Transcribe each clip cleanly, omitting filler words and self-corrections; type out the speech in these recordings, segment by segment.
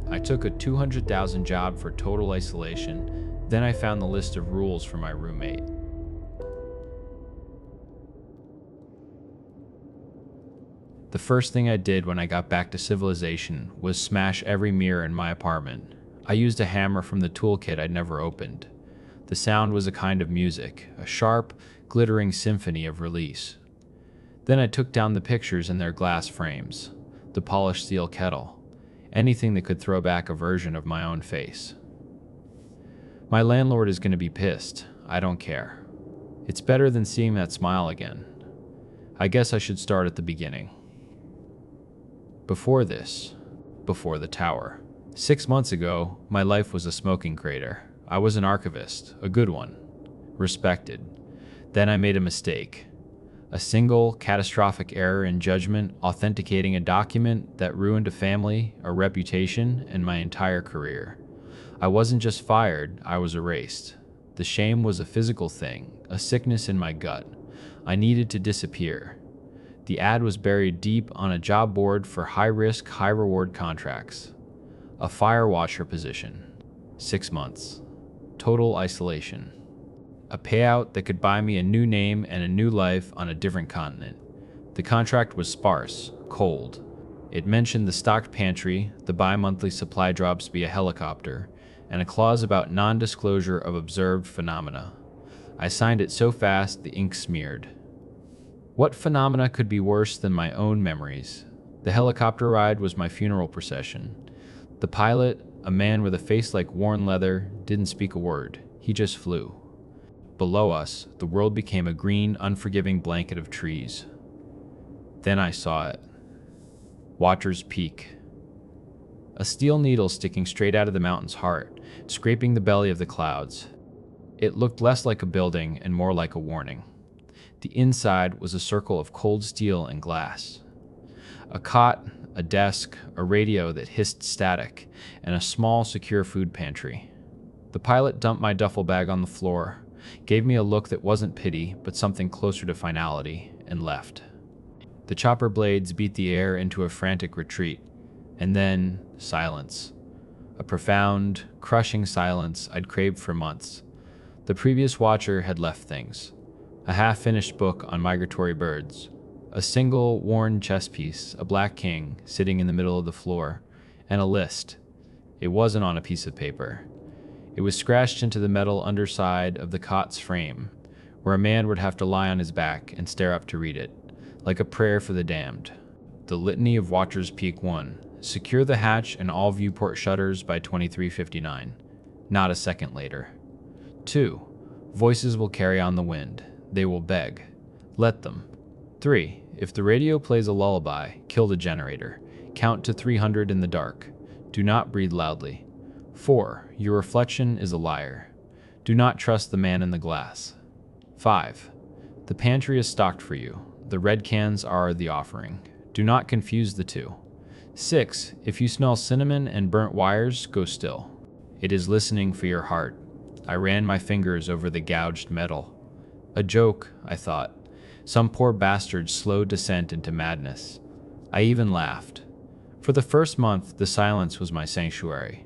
I took a 200,000 job for total isolation. Then I found the list of rules for my roommate. The first thing I did when I got back to civilization was smash every mirror in my apartment. I used a hammer from the toolkit I'd never opened. The sound was a kind of music, a sharp, glittering symphony of release. Then I took down the pictures in their glass frames, the polished steel kettle, anything that could throw back a version of my own face. My landlord is going to be pissed. I don't care. It's better than seeing that smile again. I guess I should start at the beginning. Before the tower. 6 months ago, my life was a smoking crater. I was an archivist, a good one, respected. Then I made a mistake. A single, catastrophic error in judgment, authenticating a document that ruined a family, a reputation, and my entire career. I wasn't just fired, I was erased. The shame was a physical thing, a sickness in my gut. I needed to disappear. The ad was buried deep on a job board for high-risk, high-reward contracts. A fire watcher position. 6 months. Total isolation. A payout that could buy me a new name and a new life on a different continent. The contract was sparse, cold. It mentioned the stocked pantry, the bi-monthly supply drops via helicopter, and a clause about non-disclosure of observed phenomena. I signed it so fast the ink smeared. What phenomena could be worse than my own memories? The helicopter ride was my funeral procession. The pilot, a man with a face like worn leather, didn't speak a word. He just flew. Below us, the world became a green, unforgiving blanket of trees. Then I saw it. Watchers Peak. A steel needle sticking straight out of the mountain's heart, scraping the belly of the clouds. It looked less like a building and more like a warning. The inside was a circle of cold steel and glass. A cot, a desk, a radio that hissed static, and a small, secure food pantry. The pilot dumped my duffel bag on the floor, gave me a look that wasn't pity, but something closer to finality, and left. The chopper blades beat the air into a frantic retreat, and then silence. A profound, crushing silence I'd craved for months. The previous watcher had left things. A half-finished book on migratory birds, a single worn chess piece, a black king sitting in the middle of the floor, and a list. It wasn't on a piece of paper. It was scratched into the metal underside of the cot's frame, where a man would have to lie on his back and stare up to read it, like a prayer for the damned. The litany of Watchers Peak 1. Secure the hatch and all viewport shutters by 23:59. Not a second later. 2. Voices will carry on the wind. They will beg. Let them. 3. If the radio plays a lullaby, kill the generator. Count to 300 in the dark. Do not breathe loudly. 4. Your reflection is a liar. Do not trust the man in the glass. 5. The pantry is stocked for you. The red cans are the offering. Do not confuse the two. 6. If you smell cinnamon and burnt wires, go still. It is listening for your heart. I ran my fingers over the gouged metal. A joke, I thought. Some poor bastard's slow descent into madness. I even laughed. For the first month, the silence was my sanctuary.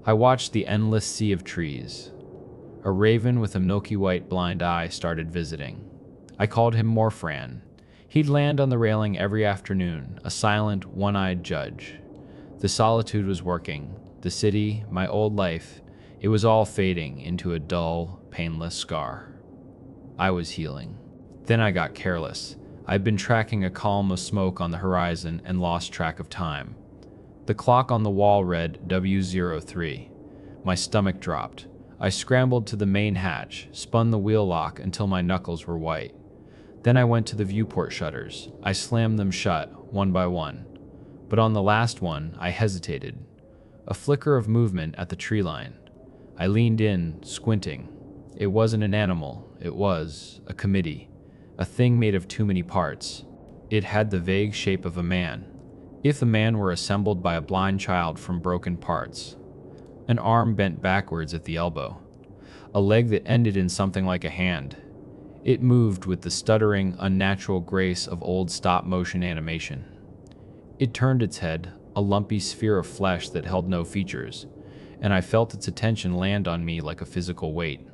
I watched the endless sea of trees. A raven with a milky white blind eye started visiting. I called him Morfran. He'd land on the railing every afternoon, a silent, one-eyed judge. The solitude was working. The city, my old life, it was all fading into a dull, painless scar. I was healing. Then I got careless. I'd been tracking a column of smoke on the horizon and lost track of time. The clock on the wall read W03. My stomach dropped. I scrambled to the main hatch, spun the wheel lock until my knuckles were white. Then I went to the viewport shutters. I slammed them shut, one by one. But on the last one, I hesitated. A flicker of movement at the tree line. I leaned in, squinting. It wasn't an animal. It was a committee. A thing made of too many parts. It had the vague shape of a man. If a man were assembled by a blind child from broken parts. An arm bent backwards at the elbow. A leg that ended in something like a hand. It moved with the stuttering, unnatural grace of old stop-motion animation. It turned its head, a lumpy sphere of flesh that held no features, and I felt its attention land on me like a physical weight.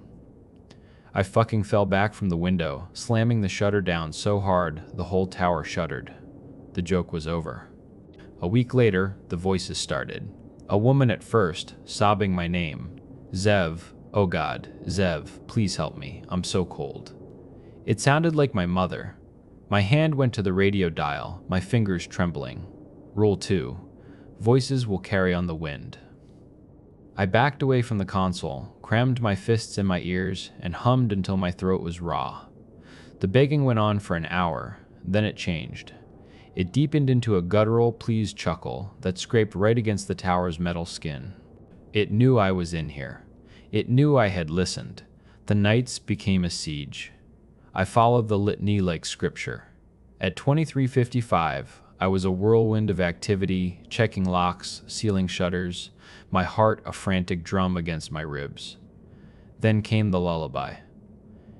I fucking fell back from the window, slamming the shutter down so hard the whole tower shuddered. The joke was over. A week later, the voices started. A woman at first, sobbing my name. Zev, oh God, Zev, please help me, I'm so cold. It sounded like my mother. My hand went to the radio dial, my fingers trembling. Rule 2. Voices will carry on the wind. I backed away from the console, crammed my fists in my ears, and hummed until my throat was raw. The begging went on for an hour, then it changed. It deepened into a guttural, pleased chuckle that scraped right against the tower's metal skin. It knew I was in here. It knew I had listened. The nights became a siege. I followed the litany like scripture. At 23:55, I was a whirlwind of activity, checking locks, sealing shutters, my heart a frantic drum against my ribs. Then came the lullaby.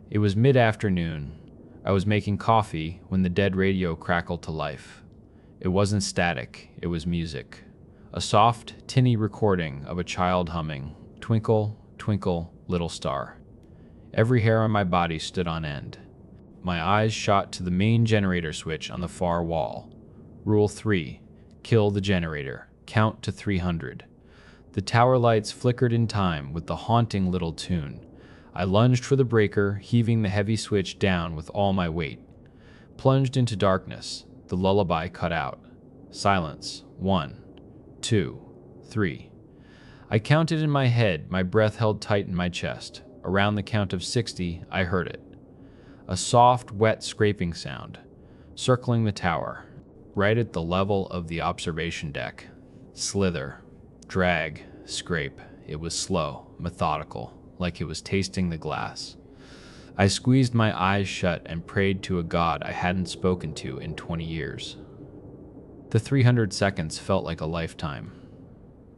It was mid-afternoon. I was making coffee when the dead radio crackled to life. It wasn't static, it was music. A soft, tinny recording of a child humming, "Twinkle, twinkle, little star." Every hair on my body stood on end. My eyes shot to the main generator switch on the far wall. Rule 3. Kill the generator. Count to 300. The tower lights flickered in time with the haunting little tune. I lunged for the breaker, heaving the heavy switch down with all my weight. Plunged into darkness, the lullaby cut out. Silence. 1, 2, 3. I counted in my head, my breath held tight in my chest. Around the count of 60, I heard it. A soft, wet scraping sound, circling the tower, right at the level of the observation deck. Slither, drag, scrape. It was slow, methodical, like it was tasting the glass. I squeezed my eyes shut and prayed to a God I hadn't spoken to in 20 years. The 300 seconds felt like a lifetime.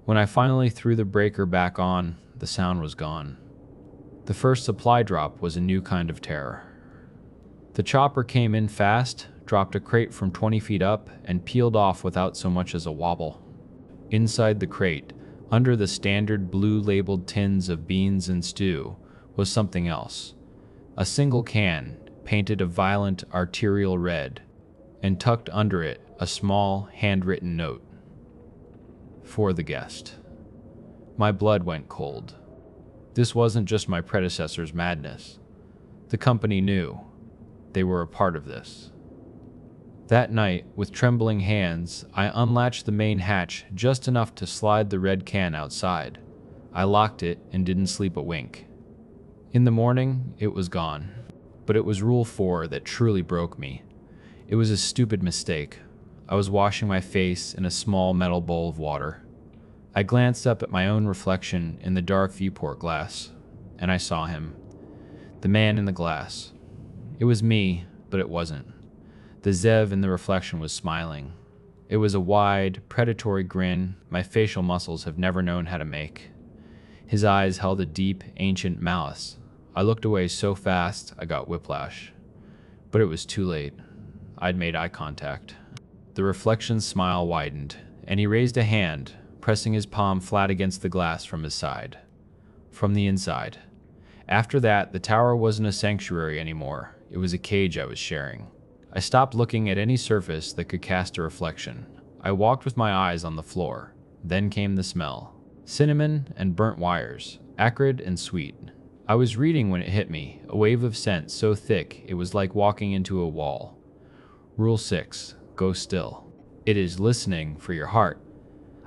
When I finally threw the breaker back on, the sound was gone. The first supply drop was a new kind of terror. The chopper came in fast, dropped a crate from 20 feet up, and peeled off without so much as a wobble. Inside the crate, under the standard blue-labeled tins of beans and stew, was something else. A single can, painted a violent arterial red, and tucked under it a small, handwritten note. For the guest. My blood went cold. This wasn't just my predecessor's madness. The company knew. They were a part of this. That night, with trembling hands, I unlatched the main hatch just enough to slide the red can outside. I locked it and didn't sleep a wink. In the morning, it was gone. But it was Rule 4 that truly broke me. It was a stupid mistake. I was washing my face in a small metal bowl of water. I glanced up at my own reflection in the dark viewport glass, and I saw him. The man in the glass. It was me, but it wasn't. The Zev in the reflection was smiling. It was a wide, predatory grin my facial muscles have never known how to make. His eyes held a deep, ancient malice. I looked away so fast I got whiplash. But it was too late. I'd made eye contact. The reflection's smile widened, and he raised a hand, pressing his palm flat against the glass from his side. From the inside. After that, the tower wasn't a sanctuary anymore. It was a cage I was sharing. I stopped looking at any surface that could cast a reflection. I walked with my eyes on the floor. Then came the smell. Cinnamon and burnt wires, acrid and sweet. I was reading when it hit me, a wave of scent so thick it was like walking into a wall. Rule 6. Go still. It is listening for your heart.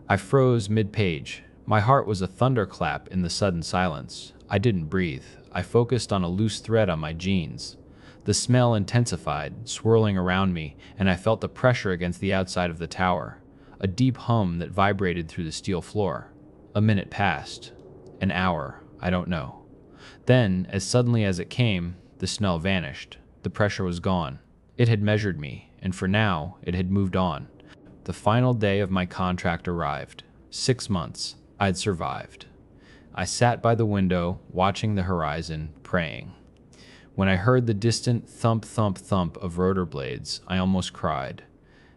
I froze mid-page. My heart was a thunderclap in the sudden silence. I didn't breathe. I focused on a loose thread on my jeans. The smell intensified, swirling around me, and I felt the pressure against the outside of the tower, a deep hum that vibrated through the steel floor. A minute passed. An hour, I don't know. Then, as suddenly as it came, the smell vanished. The pressure was gone. It had measured me, and for now, it had moved on. The final day of my contract arrived. 6 months. I'd survived. I sat by the window, watching the horizon, praying. When I heard the distant thump, thump, thump of rotor blades, I almost cried.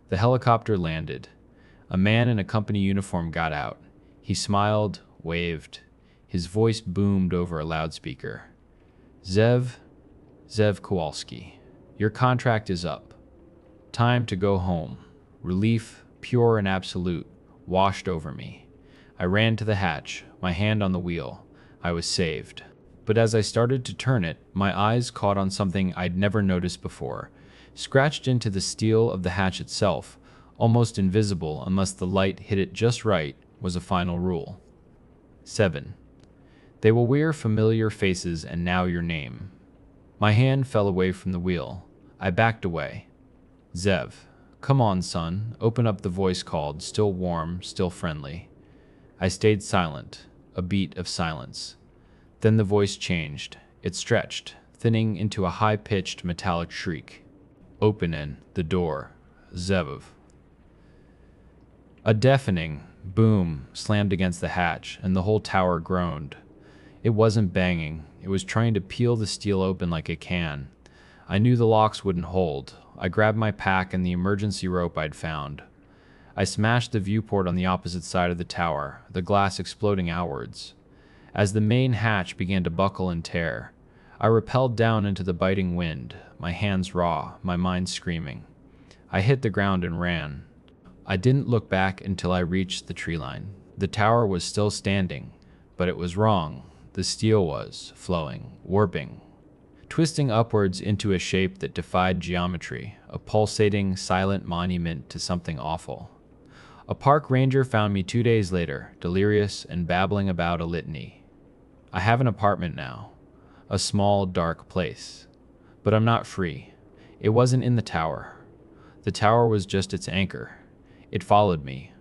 The helicopter landed. A man in a company uniform got out. He smiled, waved. His voice boomed over a loudspeaker. Zev Kowalski, your contract is up. Time to go home. Relief, pure and absolute, washed over me. I ran to the hatch, my hand on the wheel. I was saved. But as I started to turn it, my eyes caught on something I'd never noticed before. Scratched into the steel of the hatch itself, almost invisible unless the light hit it just right, was a final rule. 7. They will wear familiar faces and now your name. My hand fell away from the wheel. I backed away. Zev, come on, son, open up, the voice called, still warm, still friendly. I stayed silent, a beat of silence. Then the voice changed. It stretched, thinning into a high-pitched metallic shriek. Openin' the door, Zev. A deafening boom slammed against the hatch, and the whole tower groaned. It wasn't banging. It was trying to peel the steel open like a can. I knew the locks wouldn't hold. I grabbed my pack and the emergency rope I'd found. I smashed the viewport on the opposite side of the tower, the glass exploding outwards. As the main hatch began to buckle and tear, I rappelled down into the biting wind, my hands raw, my mind screaming. I hit the ground and ran. I didn't look back until I reached the tree line. The tower was still standing, but it was wrong. The steel was flowing, warping, twisting upwards into a shape that defied geometry, a pulsating, silent monument to something awful. A park ranger found me 2 days later, delirious and babbling about a litany. I have an apartment now, a small, dark place. But I'm not free. It wasn't in the tower. The tower was just its anchor. It followed me.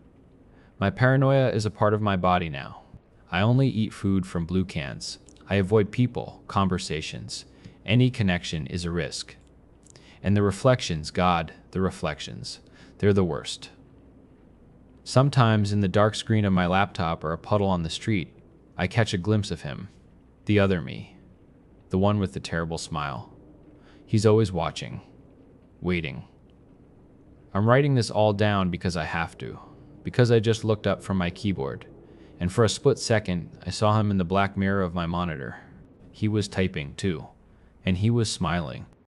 My paranoia is a part of my body now. I only eat food from blue cans. I avoid people, conversations. Any connection is a risk. And the reflections, God, the reflections, they're the worst. Sometimes in the dark screen of my laptop or a puddle on the street, I catch a glimpse of him, the other me, the one with the terrible smile. He's always watching, waiting. I'm writing this all down because I have to, because I just looked up from my keyboard, and for a split second, I saw him in the black mirror of my monitor. He was typing, too, and he was smiling.